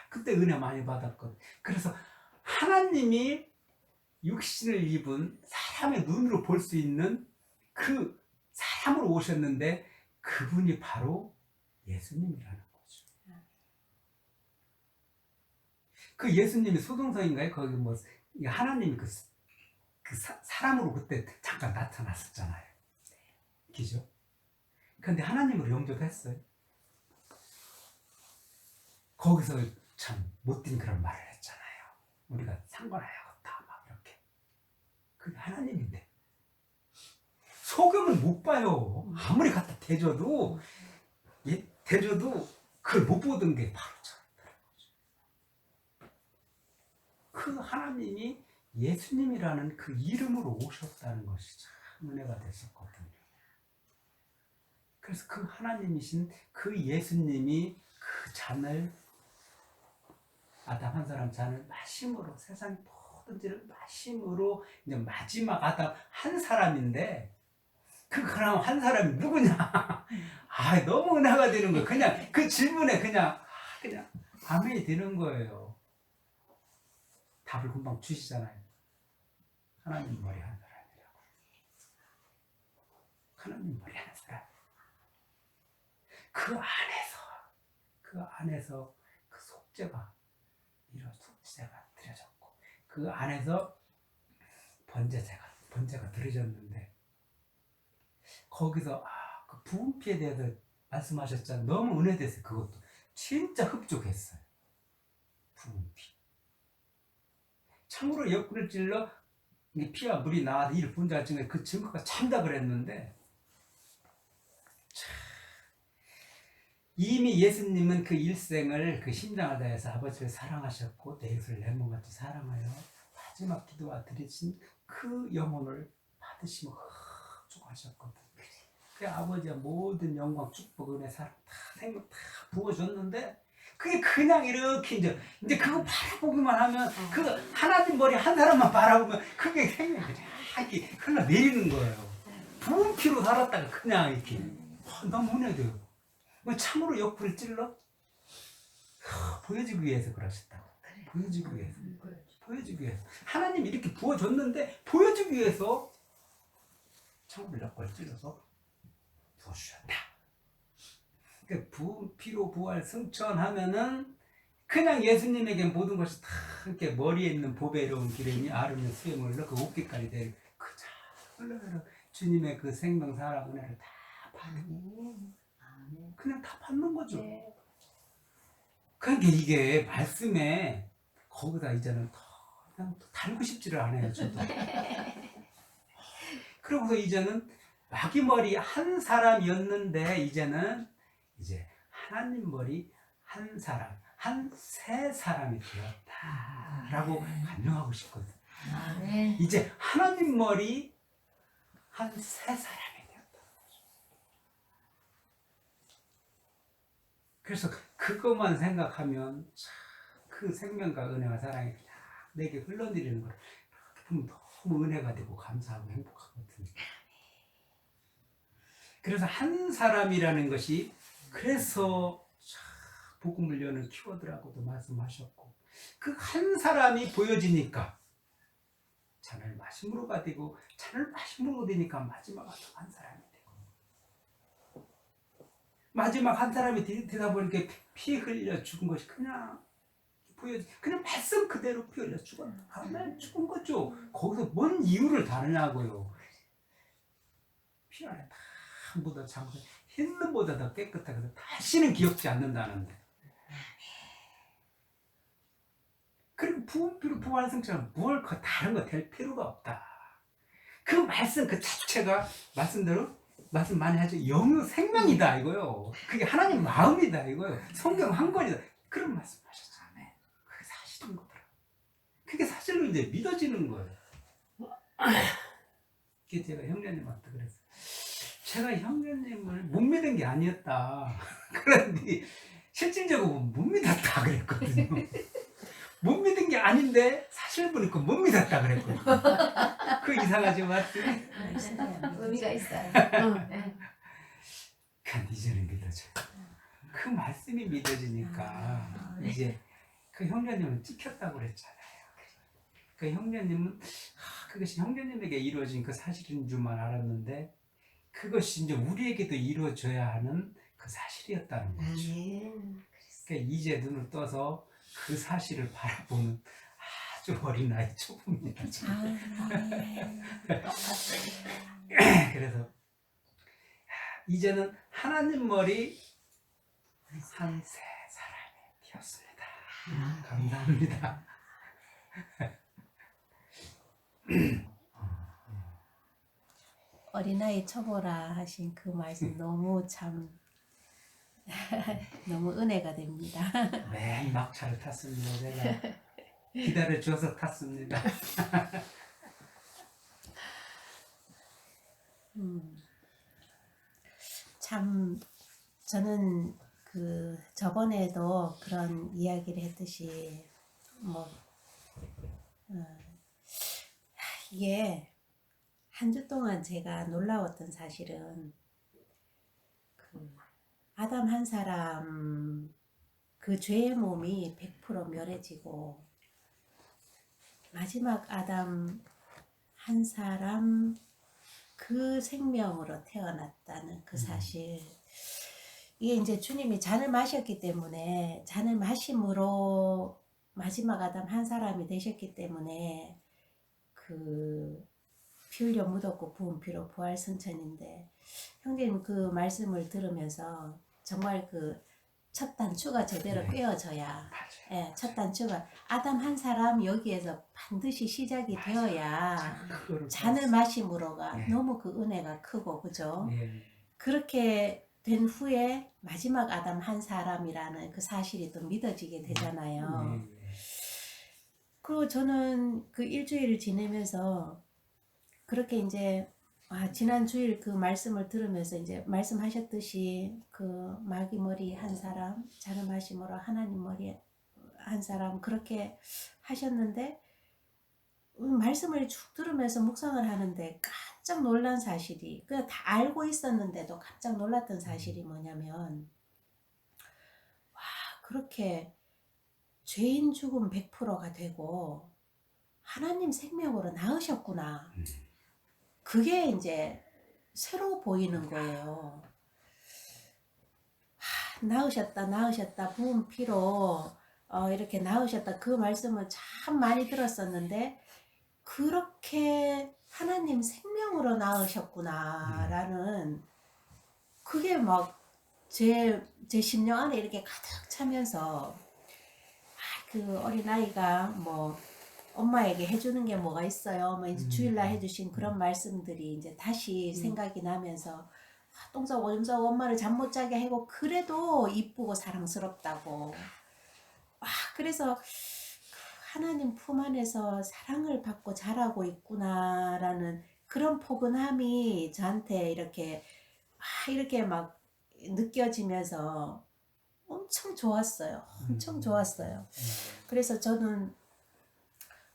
그때 은혜 많이 받았거든. 그래서 하나님이 육신을 입은 사람의 눈으로 볼 수 있는 그 사람으로 오셨는데 그분이 바로 예수님이라는 거죠. 그 예수님이 소동성인가요? 거기 뭐 하나님이 사람으로 그때 잠깐 나타났었잖아요. 느끼죠. 그런데 하나님을 영접했어요. 거기서 참 못된 그런 말을 했잖아요. 우리가 상관하야겠다 막 이렇게. 그게 하나님인데 소금을 못 봐요. 아무리 갖다 대줘도 대줘도 그걸 못 보던 게 바로 저더라고요. 그 하나님이 예수님이라는 그 이름으로 오셨다는 것이 참 은혜가 됐었거든요. 그래서 그 하나님이신 그 예수님이 그 잔을 아담 한 사람 잔을 마심으로 세상 모든 죄를 마심으로 이제 마지막 아담 한 사람인데 그 사람 한 사람이 누구냐? 아 너무 은혜가 되는 거예요. 그냥 그 질문에 그냥 아멘이 되는 거예요. 답을 금방 주시잖아요. 하나님 머리 한 사람이라고. 하나님 머리 한 사람. 그 안에서 그 속죄가 드려졌고 그 안에서 번제가 드려졌는데 거기서 그 부은피에 대해서 말씀하셨잖아요. 너무 은혜됐어요. 그것도 진짜 흡족했어요. 부은피 참으로 옆구리를 찔러 피와 물이 나와서 이를 본 자 중에 그 증거가 참다 그랬는데 이미 예수님은 그 일생을 그 심장을 다해서 아버지를 사랑하셨고 내 이웃을 내 몸같이 사랑하여 마지막 기도와 드리신 그 영혼을 받으시며 흡족하셨거든. 그 아버지의 모든 영광, 축복, 은혜, 사랑 다 생명 다 부어줬는데 그게 그냥 이렇게 이제 그거 바라보기만 하면 그 하나님 머리 한 사람만 바라보면 그게 생명이 그냥 이렇게 흘러내리는 거예요. 부은 피로 살았다가 그냥 이렇게 너무 은혜돼요. 참으로 옆구리를 찔러 보여주기 위해서 그러셨다고. 보여주기 위해서 하나님이 이렇게 부어줬는데 보여주기 위해서 참으로 옆구리를 찔러서 부어주셨다. 그러니까 피로 부활 승천하면은 그냥 예수님에게 모든 것이 다 이렇게 머리에 있는 보배로운 기름이 아름다운 수염을 흘러 그 옷깃까지 될 그저 흘러내려 주님의 그 생명 사랑 은혜를 다 받는 그냥 다 받는 거죠. 네. 그러니까 이게 말씀에 거기다 이제는 그냥 달고 싶지를 않아요. 저도. 그러고서 이제는 마귀머리 한 사람이었는데 이제는 이제 하나님 머리 한 사람, 한 세 사람이 되었다라고 간증하고 싶거든. 이제 하나님 머리 한 세 사람이 되었다. 그래서 그것만 생각하면 그 생명과 은혜와 사랑이 그냥 내게 흘러내리는 걸 보면 너무 은혜가 되고 감사하고 행복하거든요. 그래서 한 사람이라는 것이 그래서 복음을 여는 키워드라고도 말씀하셨고 그 한 사람이 보여지니까 잔을 마심으로가 되고 잔을 마심으로 되니까 마지막 한 사람이 되고 마지막 한 사람이 되다 보니까 피 흘려 죽은 것이 그냥 그냥 말씀 그대로 피 흘려 죽은 거죠. 거기서 뭔 이유를 다르냐고요. 피 안에 다 묻어 장사 흰눈보다 더 깨끗하게 다시는 기억지 않는다는데. 그리고 부은피로 부활승천은 뭘 다른 거 될 필요가 없다. 그 말씀 그 자체가 말씀 많이 하죠. 영유 생명이다 이거요. 그게 하나님 마음이다 이거요. 성경 한 권이다. 그런 말씀하셨잖아요. 그게 사실인 거더라. 그게 사실로 이제 믿어지는 거예요. 그게 제가 형제님한테 그랬어요. 제가 형제님을 못 믿은 게 아니었다. 그런데 실질적으로 못 믿었다 그랬거든요. 못 믿은 게 아닌데 사실 보니까 못 믿었다 그랬거든요. 그 이상하지 맞지? 의미가 있어요. 그냥 이제는 믿어져요. 그 말씀이 믿어지니까 이제 그 형제님은 찍혔다고 그랬잖아요. 그 형제님은 그것이 형제님에게 이루어진 그 사실인 줄만 알았는데 그것이 이제 우리에게도 이루어져야 하는 그 사실이었다는 거죠. 그러니까 이제 눈을 떠서 그 사실을 바라보는 아주 어린아이 초보입니다. 그래서 이제는 하나님 머리 한 세 사람이 되었습니다. 감사합니다. 어린아이 쳐보라 하신 그 말씀 너무 참 너무 은혜가 됩니다. 맨 막차를 탔습니다. 제가 기다려줘서 탔습니다. 참 저는 그 저번에도 그런 이야기를 했듯이 뭐 이게 한 주 동안 제가 놀라웠던 사실은 그 아담 한 사람 그 죄의 몸이 100% 멸해지고 마지막 아담 한 사람 그 생명으로 태어났다는 그 사실, 이게 이제 주님이 잔을 마셨기 때문에, 잔을 마심으로 마지막 아담 한 사람이 되셨기 때문에 그 피 흘려 묻었고 부은 피로 부활 승천인데, 형제님 그 말씀을 들으면서 정말 그 첫 단추가 제대로 꿰어져야, 예, 첫 단추가 아담 한 사람 여기에서 반드시 시작이 되어야 잔을 마심으로가 네. 너무 그 은혜가 크고, 그죠? 네. 그렇게 된 후에 마지막 아담 한 사람이라는 그 사실이 또 믿어지게 되잖아요. 네. 그리고 저는 그 일주일을 지내면서 그렇게 이제 지난 주일 그 말씀을 들으면서 이제 말씀하셨듯이 그 마귀 머리 한 사람, 잔을 마심으로 하나님 머리 한 사람 그렇게 하셨는데, 말씀을 쭉 들으면서 묵상을 하는데 깜짝 놀란 사실이, 그냥 다 알고 있었는데도 깜짝 놀랐던 사실이 뭐냐면, 와, 그렇게 죄인 죽음 100%가 되고 하나님 생명으로 나으셨구나. 그게 이제 새로 보이는 거예요. 나으셨다 부은 피로 이렇게 나으셨다, 그 말씀을 참 많이 들었었는데 그렇게 하나님 생명으로 나으셨구나라는 그게 막 제 심령 안에 이렇게 가득 차면서, 그 어린아이가 뭐 엄마에게 해주는 게 뭐가 있어요? 뭐 이제 주일날 해주신 그런 말씀들이 이제 다시 생각이 나면서, 똥 싸고 오줌 싸고 엄마를 잠 못 자게 하고 그래도 이쁘고 사랑스럽다고. 그래서 하나님 품 안에서 사랑을 받고 자라고 있구나라는 그런 포근함이 저한테 이렇게 막 느껴지면서 엄청 좋았어요. 엄청 좋았어요. 그래서 저는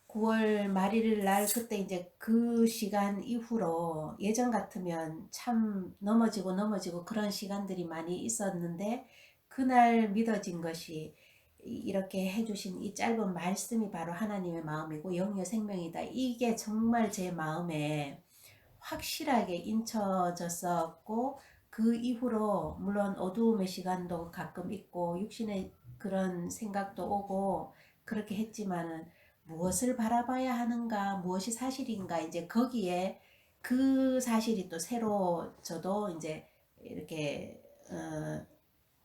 9월 말일 날 그때 이제 그 시간 이후로 예전 같으면 참 넘어지고 그런 시간들이 많이 있었는데, 그날 믿어진 것이 이렇게 해주신 이 짧은 말씀이 바로 하나님의 마음이고 영의 생명이다. 이게 정말 제 마음에 확실하게 인쳐졌었고, 그 이후로 물론 어두움의 시간도 가끔 있고 육신의 그런 생각도 오고 그렇게 했지만은, 무엇을 바라봐야 하는가, 무엇이 사실인가, 이제 거기에 그 사실이 또 새로 저도 이제 이렇게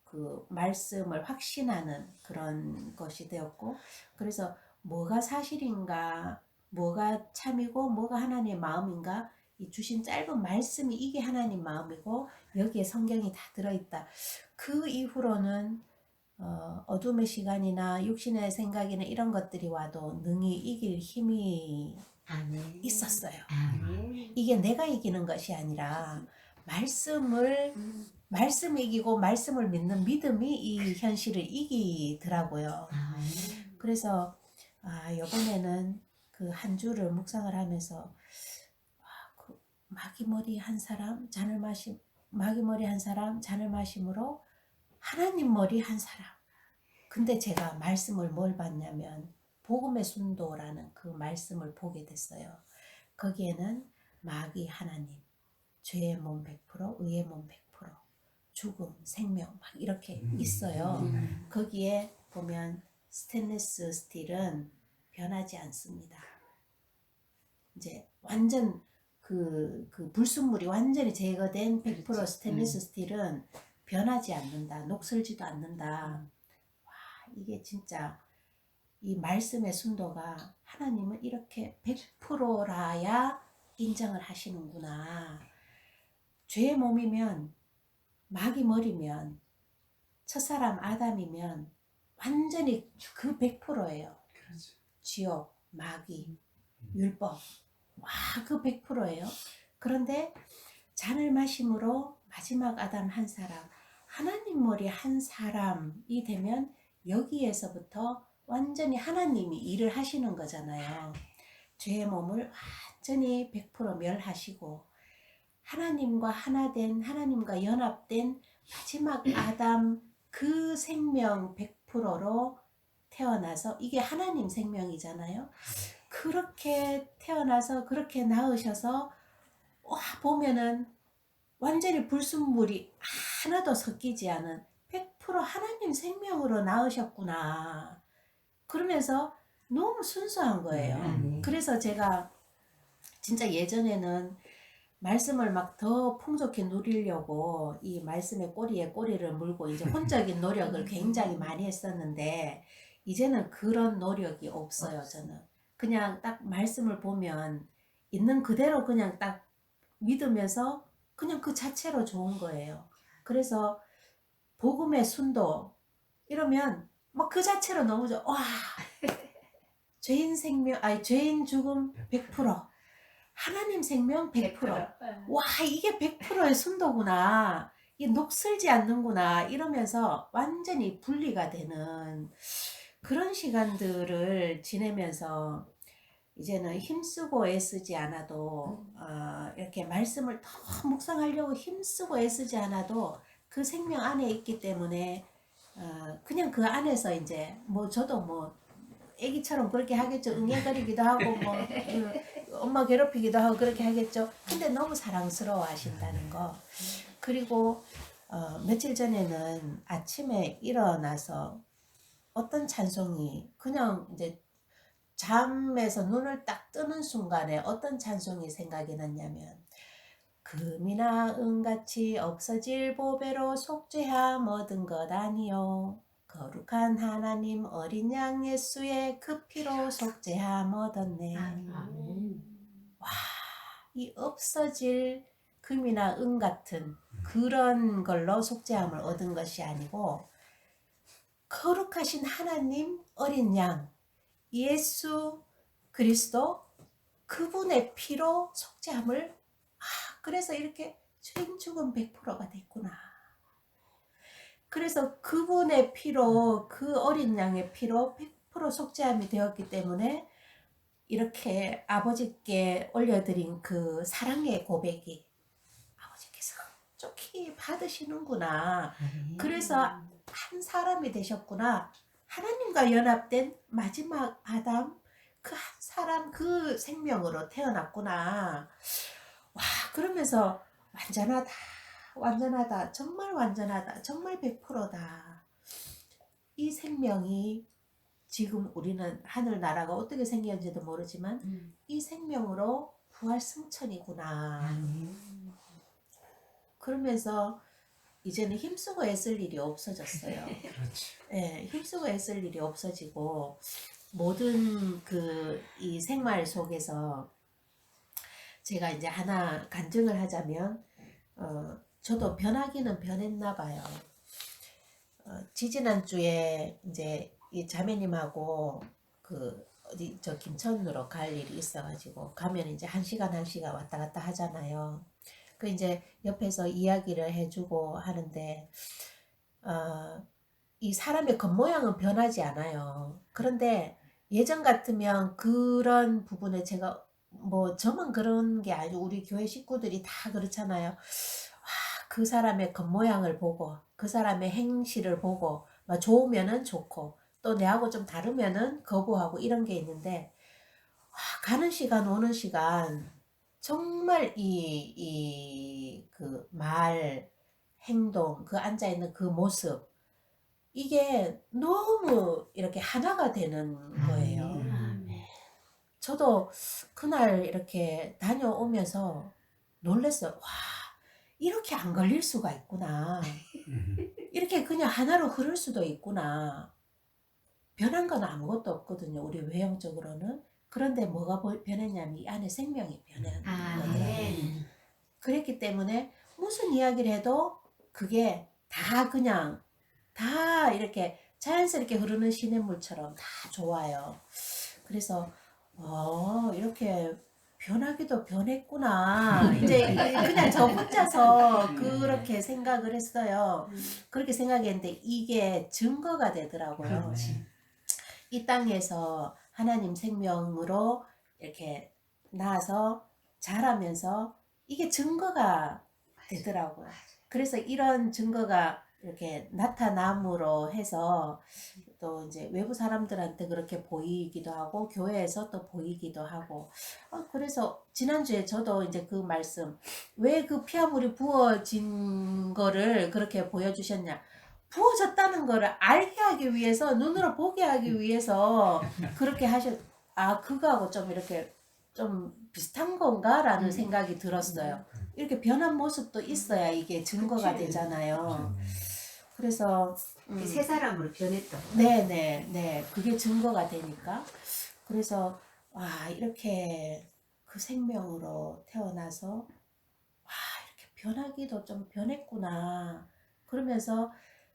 그 말씀을 확신하는 그런 것이 되었고, 그래서 뭐가 사실인가, 뭐가 참이고 뭐가 하나님의 마음인가, 이 주신 짧은 말씀이 이게 하나님 마음이고 여기에 성경이 다 들어있다. 그 이후로는 어둠의 시간이나 육신의 생각이나 이런 것들이 와도 능히 이길 힘이 아멘. 있었어요. 아멘. 이게 내가 이기는 것이 아니라 말씀이 이기고 말씀을 믿는 믿음이 이 현실을 이기더라고요. 아멘. 그래서 이번에는 그 한 주를 묵상을 하면서 그 마귀 머리 한 사람 잔을 마심으로 하나님 머리 한 사람. 근데 제가 말씀을 뭘 봤냐면 복음의 순도라는 그 말씀을 보게 됐어요. 거기에는 마귀 하나님, 죄의 몸 100%, 의의 몸 100%, 죽음, 생명 막 이렇게 있어요. 거기에 보면 스테인리스 스틸은 변하지 않습니다. 이제 완전 그 불순물이 완전히 제거된 100% 그렇죠. 스테인리스 스틸은 변하지 않는다. 녹슬지도 않는다. 와, 이게 진짜 이 말씀의 순도가 하나님은 이렇게 100%라야 인정을 하시는구나. 죄의 몸이면 마귀 머리면 첫사람 아담이면 완전히 그 100%예요. 그렇죠. 지옥, 마귀, 율법 와, 그 100%예요. 그런데 잔을 마심으로 마지막 아담 한 사람, 하나님 머리 한 사람이 되면 여기에서부터 완전히 하나님이 일을 하시는 거잖아요. 죄의 몸을 완전히 100% 멸하시고 하나님과 하나 된, 하나님과 연합된 마지막 아담 그 생명 100%로 태어나서 이게 하나님 생명이잖아요. 그렇게 태어나서 그렇게 낳으셔서 와 보면은 완전히 불순물이 하나도 섞이지 않은 100% 하나님 생명으로 낳으셨구나. 그러면서 너무 순수한 거예요. 그래서 제가 진짜 예전에는 말씀을 막 더 풍족히 누리려고 이 말씀의 꼬리에 꼬리를 물고 이제 혼적인 노력을 굉장히 많이 했었는데 이제는 그런 노력이 없어요. 저는 그냥 딱 말씀을 보면 있는 그대로 그냥 딱 믿으면서 그냥 그 자체로 좋은 거예요. 그래서 복음의 순도 이러면 막 그 자체로 너무 좋아. 와, 죄인 생명 아니 죄인 죽음 100%, 하나님 생명 100%. 와, 이게 100%의 순도구나. 이게 녹슬지 않는구나. 이러면서 완전히 분리가 되는 그런 시간들을 지내면서 이제는 힘쓰고 애쓰지 않아도 이렇게 말씀을 더 묵상하려고 힘쓰고 애쓰지 않아도 그 생명 안에 있기 때문에 그냥 그 안에서 이제 뭐 저도 뭐 애기처럼 그렇게 하겠죠. 응애거리기도 하고 뭐 엄마 괴롭히기도 하고 그렇게 하겠죠. 근데 너무 사랑스러워 하신다는 거. 그리고 며칠 전에는 아침에 일어나서 어떤 찬송이 그냥 이제 잠에서 눈을 딱 뜨는 순간에 어떤 찬송이 생각이 났냐면 금이나 은같이 없어질 보배로 속죄함 얻은 것 아니요 거룩한 하나님 어린 양 예수의 그 피로 속죄함 얻었네. 와, 이 없어질 금이나 은 같은 그런 걸로 속죄함을 얻은 것이 아니고 거룩하신 하나님 어린 양 예수 그리스도 그분의 피로 속죄함을 그래서 이렇게 죄인 죽음 100%가 됐구나. 그래서 그분의 피로 그 어린 양의 피로 100% 속죄함이 되었기 때문에 이렇게 아버지께 올려드린 그 사랑의 고백이 아버지께서 좋게 받으시는구나. 그래서 한 사람이 되셨구나. 하나님과 연합된 마지막 아담 그 한 사람 그 생명으로 태어났구나. 와, 그러면서 완전하다. 완전하다. 정말 완전하다. 정말 100%다. 이 생명이 지금 우리는 하늘나라가 어떻게 생겼는지도 모르지만 이 생명으로 부활 승천이구나. 그러면서 이제는 힘쓰고 애쓸 일이 없어졌어요. 그렇죠. 예, 힘쓰고 애쓸 일이 없어지고 모든 그 이 생활 속에서 제가 이제 하나 간증을 하자면 저도 변하기는 변했나 봐요. 지지난주에 이제 이 자매님하고 그 어디 저 김천으로 갈 일이 있어가지고 가면 이제 1시간 왔다 갔다 하잖아요. 그 이제 옆에서 이야기를 해주고 하는데 이 사람의 겉모양은 변하지 않아요. 그런데 예전 같으면 그런 부분에 제가 뭐 저만 그런 게 아니고 우리 교회 식구들이 다 그렇잖아요. 그 사람의 겉모양을 보고 그 사람의 행실을 보고 막 좋으면은 좋고 또 내하고 좀 다르면은 거부하고 이런 게 있는데 가는 시간 오는 시간 정말 이 그 말 행동 그 앉아있는 그 모습 이게 너무 이렇게 하나가 되는 거예요. 저도 그날 이렇게 다녀오면서 놀랐어요. 와, 이렇게 안 걸릴 수가 있구나. 이렇게 그냥 하나로 흐를 수도 있구나. 변한 건 아무것도 없거든요. 우리 외형적으로는. 그런데 뭐가 변했냐면 이 안에 생명이 변한 거예요. 네. 그랬기 때문에 무슨 이야기를 해도 그게 다 그냥 다 이렇게 자연스럽게 흐르는 시냇물처럼 다 좋아요. 그래서 이렇게 변하기도 변했구나. 이제 그냥 저 혼자서 그렇게 생각을 했어요. 그렇게 생각했는데 이게 증거가 되더라고요. 그렇지. 이 땅에서 하나님 생명으로 이렇게 나와서 자라면서 이게 증거가 되더라고요. 그래서 이런 증거가 이렇게 나타남으로 해서 또 이제 외부 사람들한테 그렇게 보이기도 하고 교회에서 또 보이기도 하고 그래서 지난주에 저도 이제 그 말씀 왜 그 피아물이 부어진 거를 그렇게 보여주셨냐 부어졌다는 거를 알게 하기 위해서 눈으로 보게 하기 위해서 그렇게 그거하고 좀 이렇게 좀 비슷한 건가라는 생각이 들었어요. 이렇게 변한 모습도 있어야 이게 증거가 그치. 되잖아요. 그래서 새 사람으로 변했다고. 네. 그게 증거가 되니까. 그래서 이렇게 그 생명으로 태어나서 이렇게 변하기도 좀 변했구나. 그러면서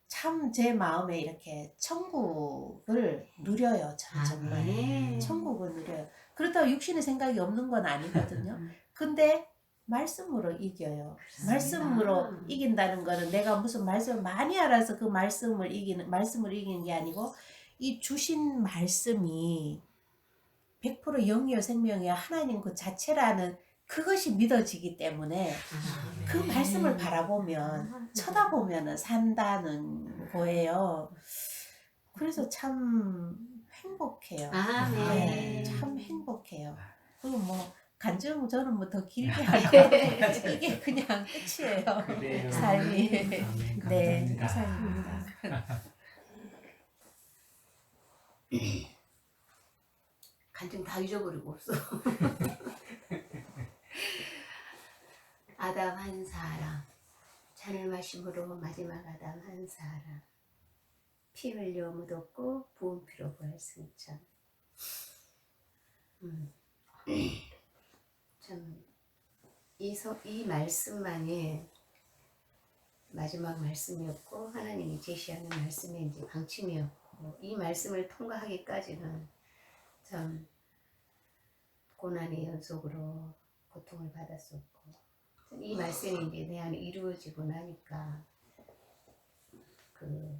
참 제 마음에 이렇게 천국을 누려요. 정말. 네. 천국을 누려요. 그렇다고 육신의 생각이 없는 건 아니거든요. 근데 말씀으로 이겨요. 말씀으로 이긴다는 거는 내가 무슨 말씀을 많이 알아서 그 말씀을 이기는 게 아니고 이 주신 말씀이 100% 영이요 생명이요 하나님 그 자체라는 그것이 믿어지기 때문에 그 말씀을 바라보면 쳐다보면 산다는 거예요. 그래서 참 행복해요. 네. 참 행복해요. 그리고 간증 저는 더 길게 하고 이게 그냥 끝이에요. 그래요. 삶이. 아멘. 네, 감사합니다. 삶입니다. 간증 다 잊어버리고 없어. 아담 한 사람, 잔을 마심으로 마지막 아담 한 사람, 피 흘려 묻었고 부은 피로 부활 승천. 참 이 말씀만이 마지막 말씀이었고 하나님이 제시하는 말씀의 이제 방침이었고 이 말씀을 통과하기까지는 참 고난의 연속으로 고통을 받았었고 이 말씀이 이제 내 안에 이루어지고 나니까 그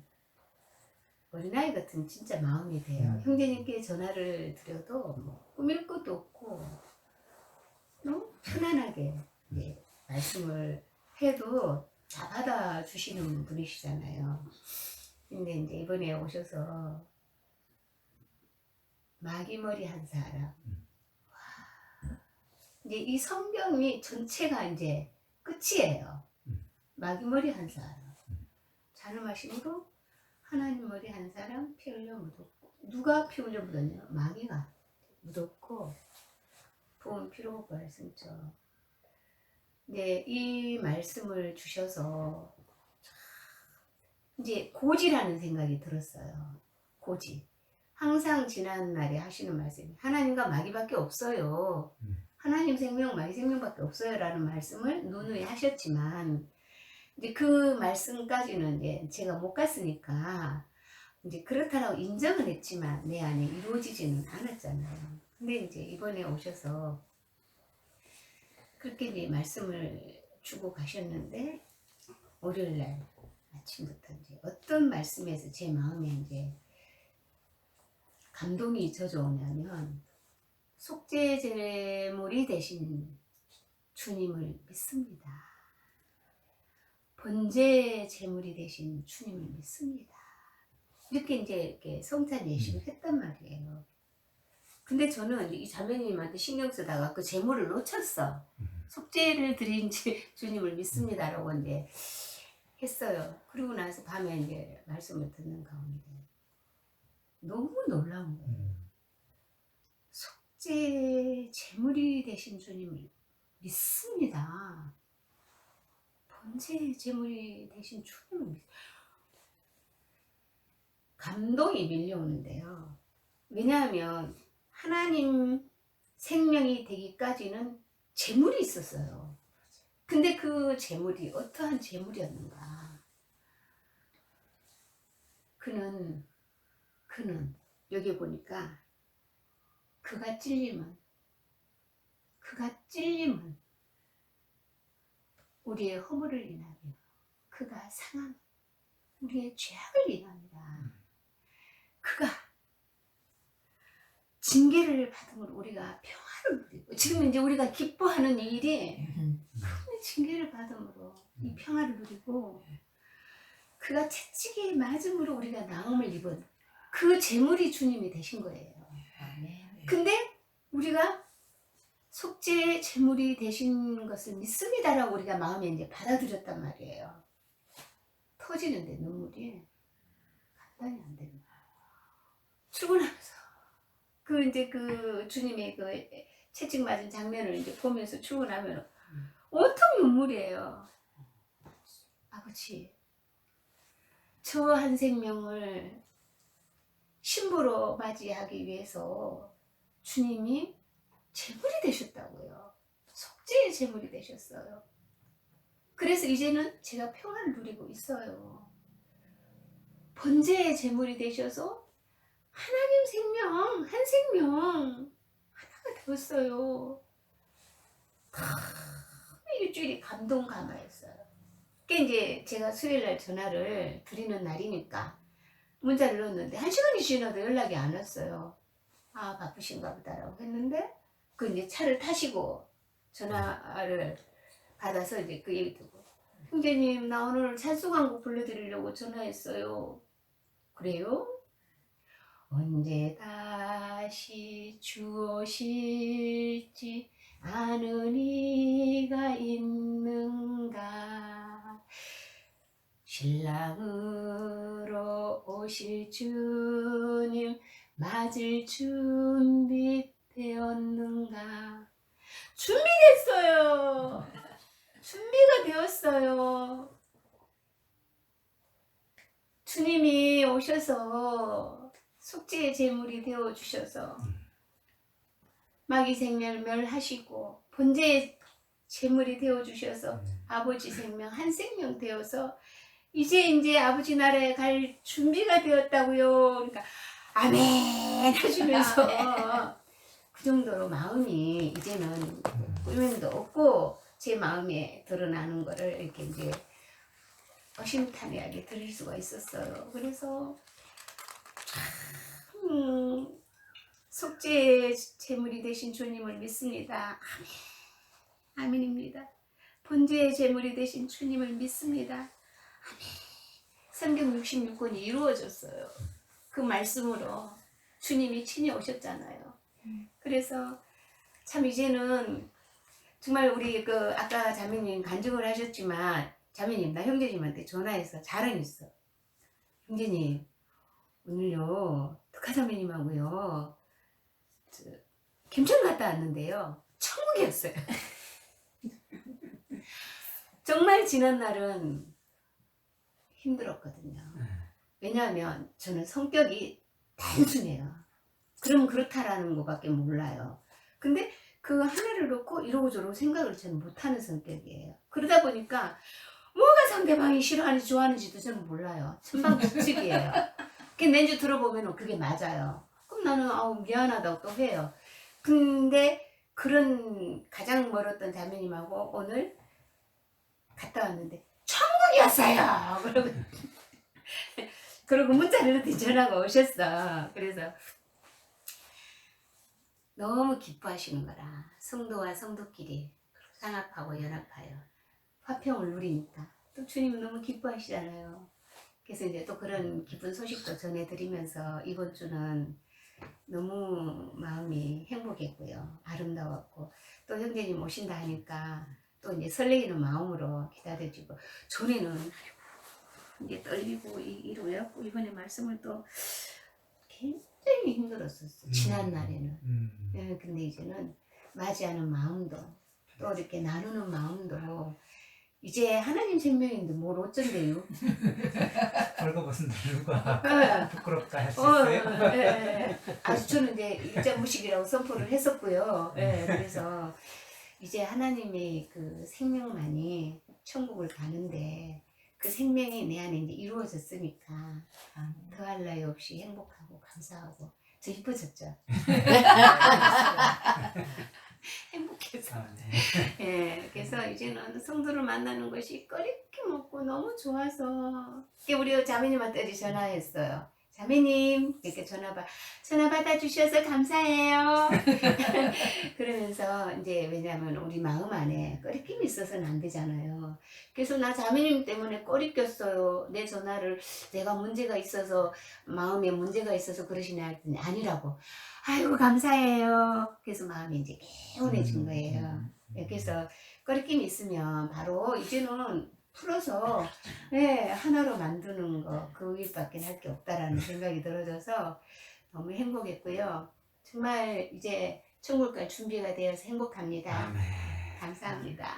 어린아이 같은 진짜 마음이 돼요. 형제님께 전화를 드려도 꾸밀 것도 없고 너무 편안하게 말씀을 해도 다 받아주시는 분이시잖아요. 근데 이제 이번에 오셔서 마귀머리 한 사람 이제 이 성경이 전체가 이제 끝이에요. 마귀머리 한 사람 잔을 마심으로 하나님 머리 한 사람 피 흘려 묻었고 누가 피 흘려 묻었냐? 마귀가 묻었고 부은 피로 부활 승천. 네, 이 말씀을 주셔서 이제 고지라는 생각이 들었어요. 고지. 항상 지난날에 하시는 말씀이 하나님과 마귀밖에 없어요. 하나님 생명, 마귀 생명밖에 없어요. 라는 말씀을 누누이 하셨지만 이제 그 말씀까지는 이제 제가 못 갔으니까 이제 그렇다라고 인정은 했지만 내 안에 이루어지지는 않았잖아요. 근데 이제 이번에 오셔서 그렇게 이제 말씀을 주고 가셨는데 월요일날 아침부터 이제 어떤 말씀에서 제 마음에 이제 감동이 젖어오냐면 속죄 제물이 되신 주님을 믿습니다. 번제 제물이 되신 주님을 믿습니다. 이렇게 이제 이렇게 성찬 예식을 했단 말이에요. 근데 저는 이 자매님한테 신경 쓰다가 그 제물을 놓쳤어. 속죄를 드린 주님을 믿습니다라고 이제 했어요. 그리고 나서 밤에 이제 말씀을 듣는 가운데 너무 놀라운 거예요. 속죄 제물이 되신 주님을 믿습니다. 번제 제물이 되신 주님을 믿습니다. 감동이 밀려오는데요. 왜냐하면 하나님 생명이 되기까지는 제물이 있었어요. 근데 그 제물이 어떠한 제물이었는가? 그는 여기 보니까 그가 찔림은 우리의 허물을 인하며 그가 상함은 우리의 죄악을 인합니다. 그가 징계를 받음으로 우리가 평화를 누리고, 지금 이제 우리가 기뻐하는 이 일이 큰 징계를 받음으로 이 평화를 누리고, 그가 채찍에 맞음으로 우리가 나음을 입은 그 제물이 주님이 되신 거예요. 근데 우리가 속죄 제물이 되신 것을 믿습니다라고 우리가 마음에 이제 받아들였단 말이에요. 터지는데 눈물이 감당이 안 됩니다. 출근하면서 이제 그 주님의 그 채찍 맞은 장면을 이제 보면서 출근하면 온통 눈물이에요. 아버지, 저 한 생명을 신부로 맞이하기 위해서 주님이 제물이 되셨다고요. 속죄의 제물이 되셨어요. 그래서 이제는 제가 평안을 누리고 있어요. 번제의 제물이 되셔서 하나님 생명, 한 생명 하나가 되었어요. 일주일이 감동 감화였어요. 그게 이제 제가 수요일날 전화를 드리는 날이니까 문자를 넣었는데 1시간이 지나도 연락이 안 왔어요. 아, 바쁘신가 보다라고 했는데, 그 이제 차를 타시고 전화를 받아서 이제 그 얘기 듣고, 형제님, 나 오늘 찬송한곡 불러드리려고 전화했어요. 그래요? 언제 다시 주 오실지 아는 이가 있는가. 신랑으로 오실 주님 맞을 준비 되었는가. 준비됐어요. 준비가 되었어요. 주님이 오셔서 속죄의 제물이 되어주셔서 마귀 생명을 멸하시고 번제의 제물이 되어주셔서 아버지 생명 한 생명 되어서 이제 아버지 나라에 갈 준비가 되었다고요. 그러니까 아멘 하시면서 그 정도로 마음이 이제는 꾸밈도 없고 제 마음에 드러나는 거를 이렇게 이제 어심탄회하게 들을 수가 있었어요. 그래서 속죄의 제물이 되신 주님을 믿습니다. 아멘. 아멘입니다. 번제의 제물이 되신 주님을 믿습니다. 아멘. 성경 66권이 이루어졌어요. 그 말씀으로 주님이 친히 오셨잖아요. 그래서 참 이제는 정말 우리 그 아까 자매님 간증을 하셨지만, 자매님 나 형제님한테 전화해서 자랑했어. 형제님 오늘요 특하자매님하고요 김천 갔다 왔는데요 천국이었어요. 정말 지난 날은 힘들었거든요. 왜냐하면 저는 성격이 단순해요. 그럼 그렇다라는 것밖에 몰라요. 근데 그 하나를 놓고 이러고 저러고 생각을 저는 못하는 성격이에요. 그러다 보니까 뭐가 상대방이 싫어하는지 좋아하는지도 저는 몰라요. 천방지축이에요. 낸주 들어보면 그게 맞아요. 그럼 나는 미안하다고 또 해요. 근데 그런 가장 멀었던 자매님하고 오늘 갔다 왔는데 천국이었어요. 그러고 문자를 넣더니 전화가 오셨어. 그래서 너무 기뻐하시는 거라. 성도와 성도끼리 상합하고 연합하여 화평을 누리니까 또 주님 너무 기뻐하시잖아요. 그래서 이제 또 그런 기쁜 소식도 전해드리면서 이번 주는 너무 마음이 행복했고요. 아름다웠고 또 형제님 오신다 하니까 또 이제 설레이는 마음으로 기다려지고, 전에는 이제 떨리고 이러고 이번에 말씀을 또 이렇게 굉장히 힘들었었어. 지난 날에는. 음. 예, 근데 이제는 맞이하는 마음도 또 이렇게 나누는 마음도 이제 하나님 생명인데 뭘 어쩐대요? 벌거벗은 누가 예. 부끄럽다 할 수 예, 있어요? 예. 아주 저는 이제 일자 무식이라고 선포를 했었고요. 예, 그래서 이제 하나님의 그 생명만이 천국을 가는데 그 생명이 내 안에 이제 이루어졌으니까 더할 나위 없이 행복하고 감사하고 저 이뻐졌죠. 행복해서. 아, 네. 예, 그래서 이제는 성도를 만나는 것이 끓이게 먹고 너무 좋아서 우리 자매님한테 어제 전화했어요. 자매님 이렇게 전화 받아주셔서 감사해요. 그러면서 이제 왜냐면 우리 마음 안에 꺼리낌이 있어서는 안 되잖아요. 그래서 나 자매님 때문에 꺼리꼈어요. 내 전화를 내가 문제가 있어서 마음에 문제가 있어서 그러시냐 했더니 아니라고. 아이고 감사해요. 그래서 마음이 이제 개운해진 거예요. 그래서 꺼리낌이 있으면 바로 이제는 풀어서 네, 하나로 만드는 거 그 일밖에 할 게 없다라는 생각이 들어져서 너무 행복했고요. 정말 이제 천국 갈 준비가 되어서 행복합니다. 아멘. 감사합니다.